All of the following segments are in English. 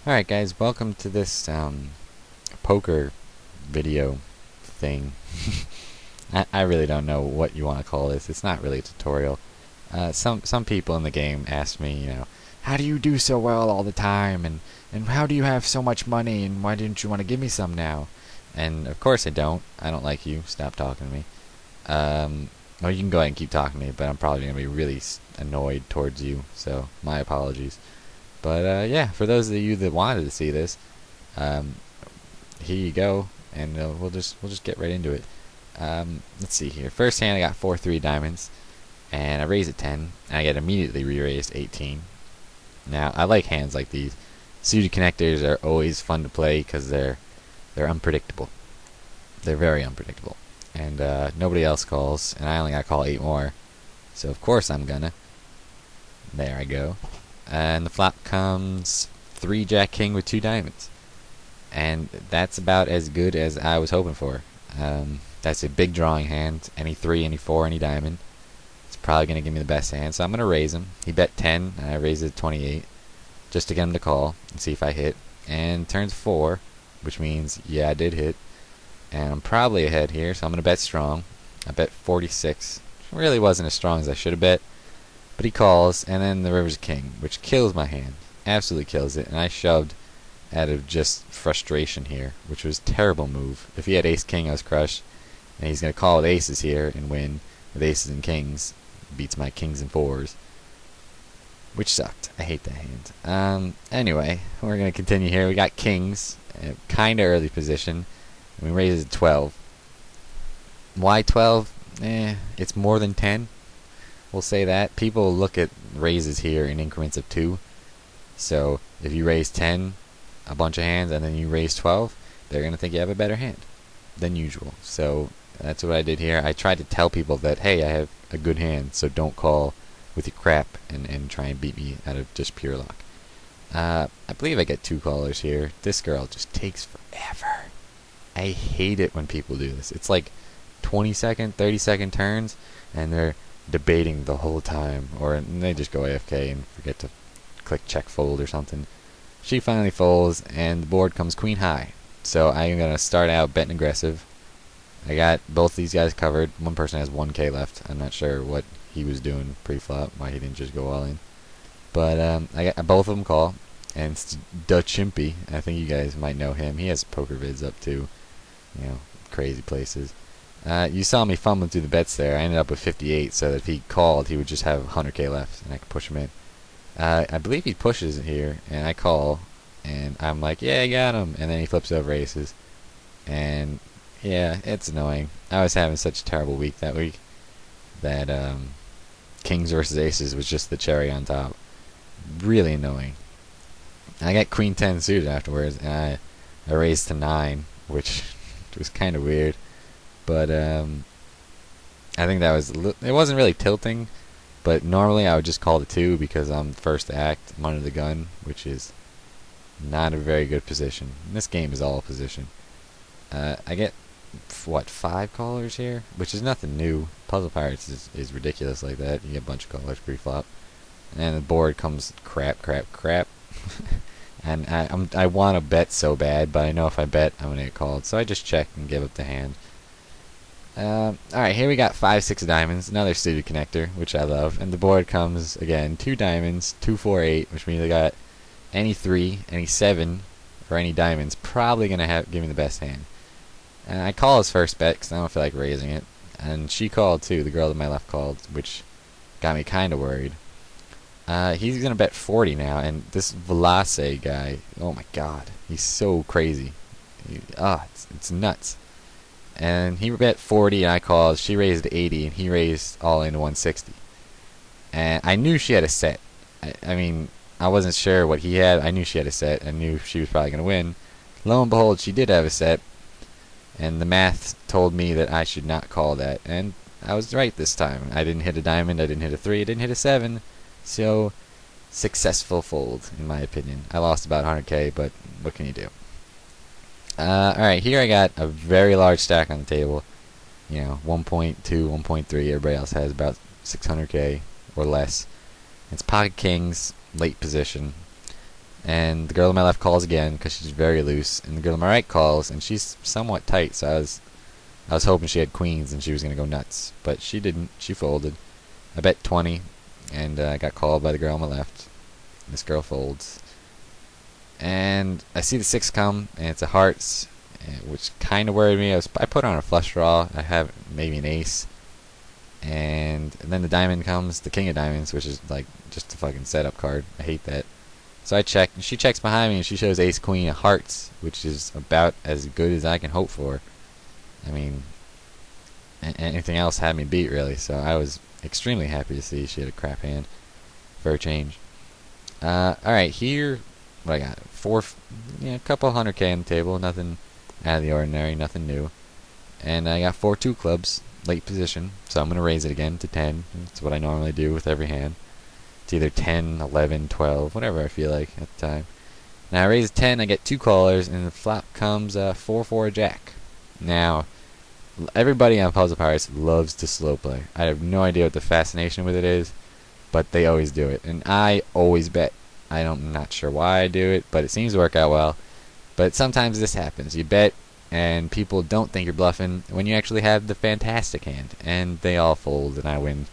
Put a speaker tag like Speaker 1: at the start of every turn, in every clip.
Speaker 1: Alright guys, welcome to this poker video thing. I really don't know what you want to call this. It's not really a tutorial. Some people in the game ask me, how do you do so well all the time, and how do you have so much money, and why didn't you want to give me some now? And of course I don't. I don't like you. Stop talking to me. Well, you can go ahead and keep talking to me, but I'm probably going to be really annoyed towards you, so my apologies. But yeah, for those of you that wanted to see this, here you go, and we'll just get right into it. Let's see here. First hand, I got 4-3 diamonds, and I raise at 10, and I get immediately re-raised 18. Now I like hands like these. Suited connectors are always fun to play because they're unpredictable. They're very unpredictable, and nobody else calls, and I only got to call 8 more, so of course I'm gonna. There I go. And the flop comes 3 Jack King with 2 diamonds, and that's about as good as I was hoping for. That's a big drawing hand. Any 3, any 4, any diamond. It's probably going to give me the best hand, so I'm going to raise him. He bet 10, and I raised it to 28, just to get him to call and see if I hit. And turns 4, which means, yeah, I did hit. And I'm probably ahead here, so I'm going to bet strong. I bet 46. Really wasn't as strong as I should have bet. But he calls, and then the river's king, which kills my hand. Absolutely kills it. And I shoved out of just frustration here, which was a terrible move. If he had ace-king, I was crushed. And he's going to call with aces here and win with aces and kings. Beats my kings and 4s. Which sucked. I hate that hand. Anyway, we're going to continue here. We got kings. Kind of early position. And we raise it to 12. Why 12? It's more than 10. We'll say that. People look at raises here in increments of 2. So if you raise 10, a bunch of hands, and then you raise 12, they're going to think you have a better hand than usual. So that's what I did here. I tried to tell people that, hey, I have a good hand, so don't call with your crap and try and beat me out of just pure luck. I believe I get 2 callers here. This girl just takes forever. I hate it when people do this. It's like 20-second, 30-second turns, and they're debating the whole time, or they just go AFK and forget to click check fold or something. She finally folds, and the board comes queen high. So I'm gonna start out betting aggressive. I got both these guys covered. One person has 1k left. I'm not sure what he was doing pre-flop, why he didn't just go all in. But I got both of them call, and it's Douggw. I think you guys might know him. He has poker vids up too, crazy places. You saw me fumbling through the bets there. I ended up with 58, so that if he called, he would just have 100k left, and I could push him in. I believe he pushes it here, and I call, and I'm like, yeah, I got him, and then he flips over aces, and yeah, it's annoying. I was having such a terrible week that week that kings versus aces was just the cherry on top. Really annoying. I got queen 10 suited afterwards, and I raised to 9, which was kind of weird. But I think that was it wasn't really tilting, but normally I would just call the 2 because I'm first to act. I'm under the gun, which is not a very good position. And this game is all position. I get 5 callers here, which is nothing new. Puzzle Pirates is ridiculous like that. You get a bunch of callers pre-flop, and the board comes crap. And I want to bet so bad, but I know if I bet I'm gonna get called, so I just check and give up the hand. Alright, here we got 5-6 diamonds, another suited connector, which I love, and the board comes, again, 2 diamonds, 2, 4, 8, which means I got any 3, any 7, or any diamonds, probably going to give me the best hand. And I call his first bet, because I don't feel like raising it, and she called too, the girl to my left called, which got me kind of worried. He's going to bet 40 now, and this Velase guy, oh my god, he's so crazy. It's nuts. And he bet 40 and I called. She raised 80 and he raised all in 160. And I knew she had a set. I mean, I wasn't sure what he had. I knew she had a set. I knew she was probably going to win. Lo and behold, she did have a set. And the math told me that I should not call that. And I was right this time. I didn't hit a diamond. I didn't hit a 3. I didn't hit a 7. So, successful fold, in my opinion. I lost about 100k, but what can you do? Alright, here I got a very large stack on the table. 1.2, 1.3. Everybody else has about 600k or less. It's pocket kings, late position. And the girl on my left calls again because she's very loose, and the girl on my right calls, and she's somewhat tight. So I was hoping she had queens and she was gonna go nuts, but she didn't. She folded. I bet 20, and I got called by the girl on my left. This girl folds, and I see the 6 come, and it's a hearts, which kind of worried me. I put on a flush draw. I have maybe an ace, and then the diamond comes, the king of diamonds, which is like just a fucking setup card. I hate that. So I check, and she checks behind me, and she shows ace queen of hearts, which is about as good as I can hope for. I mean, anything else had me beat, really. So I was extremely happy to see she had a crap hand for a change. Alright, here, what I got? A couple 100K on the table, nothing out of the ordinary, nothing new. And I got 4 2 clubs, late position, so I'm going to raise it again to 10. That's what I normally do with every hand. It's either 10, 11, 12, whatever I feel like at the time. Now I raise 10, I get 2 callers, and the flop comes 4-4 jack. Now, everybody on Puzzle Pirates loves to slow play. I have no idea what the fascination with it is, but they always do it, and I always bet. I'm not sure why I do it, but it seems to work out well. But sometimes this happens. You bet, and people don't think you're bluffing when you actually have the fantastic hand, and they all fold, and I win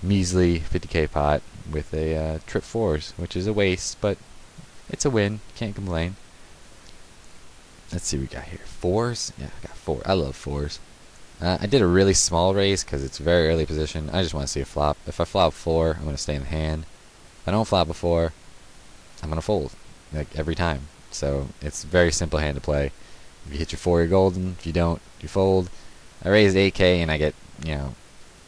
Speaker 1: measly 50K pot with a trip 4s, which is a waste, but it's a win. Can't complain. Let's see what we got here. 4s? Yeah, I got 4. I love 4s. I did a really small raise because it's very early position. I just want to see a flop. If I flop 4, I'm going to stay in the hand. If I don't flop a 4, I'm going to fold, like every time. So it's a very simple hand to play. If you hit your 4, you're golden. If you don't, you fold. I raised 8K and I get,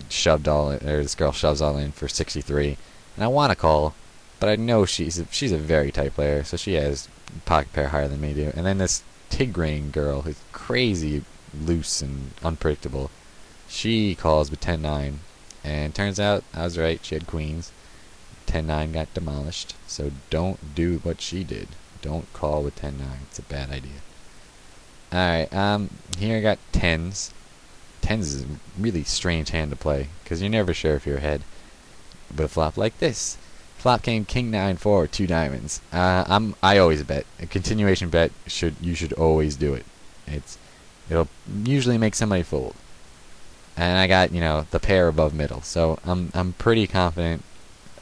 Speaker 1: shoved all in, or this girl shoves all in for 63. And I want to call, but I know she's a very tight player, so she has pocket pair higher than me do. And then this Tigraine girl who's crazy loose and unpredictable, she calls with 10-9, and turns out I was right. She had queens. 10-9 got demolished, so don't do what she did. Don't call with 10-9. It's a bad idea. Alright, here I got 10s. 10s is a really strange hand to play, because you're never sure if you're ahead. But a flop like this. Flop came king 9-4, 2 diamonds. I always bet. A continuation bet, you should always do it. It'll usually make somebody fold. And I got, the pair above middle. So I'm pretty confident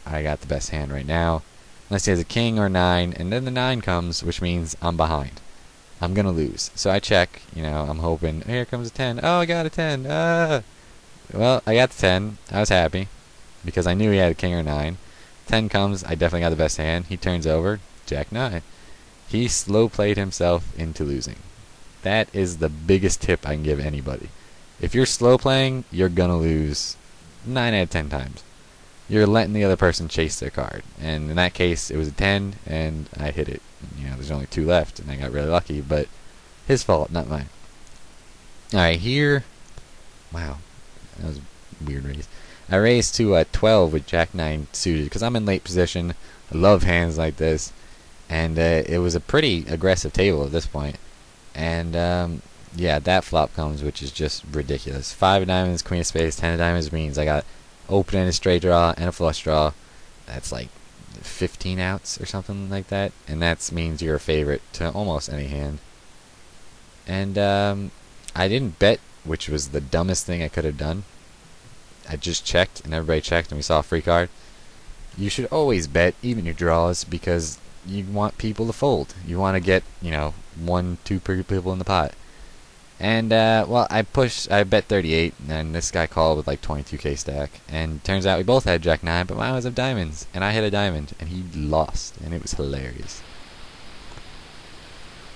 Speaker 1: I got the best hand right now. Unless he has a king or 9, and then the 9 comes, which means I'm behind. I'm gonna lose. So I check, I'm hoping, here comes a 10. Oh, I got a 10. Well, I got the 10. I was happy, because I knew he had a king or 9. 10 comes, I definitely got the best hand. He turns over, jack 9. He slow played himself into losing. That is the biggest tip I can give anybody. If you're slow playing, you're gonna lose 9 out of 10 times. You're letting the other person chase their card. And in that case, it was a 10, and I hit it. There's only 2 left, and I got really lucky, but his fault, not mine. Alright, here, wow, that was a weird raise. I raised to 12 with jack 9 suited, because I'm in late position. I love hands like this, and it was a pretty aggressive table at this point. And yeah, that flop comes, which is just ridiculous. 5 of diamonds, queen of spades, 10 of diamonds means I got open-ended straight draw and a flush draw. That's like 15 outs or something like that, and that means you're a favorite to almost any hand. And I didn't bet, which was the dumbest thing I could have done. I just checked, and everybody checked, and we saw a free card. You should always bet, even your draws, because you want people to fold. You want to get, 1, 2 people in the pot. And well, I bet 38, and this guy called with like 22K stack, and turns out we both had jack 9, but mine was of diamonds, and I hit a diamond, and he lost, and it was hilarious.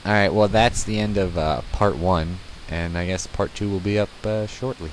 Speaker 1: Alright, well, that's the end of part 1, and I guess part 2 will be up shortly.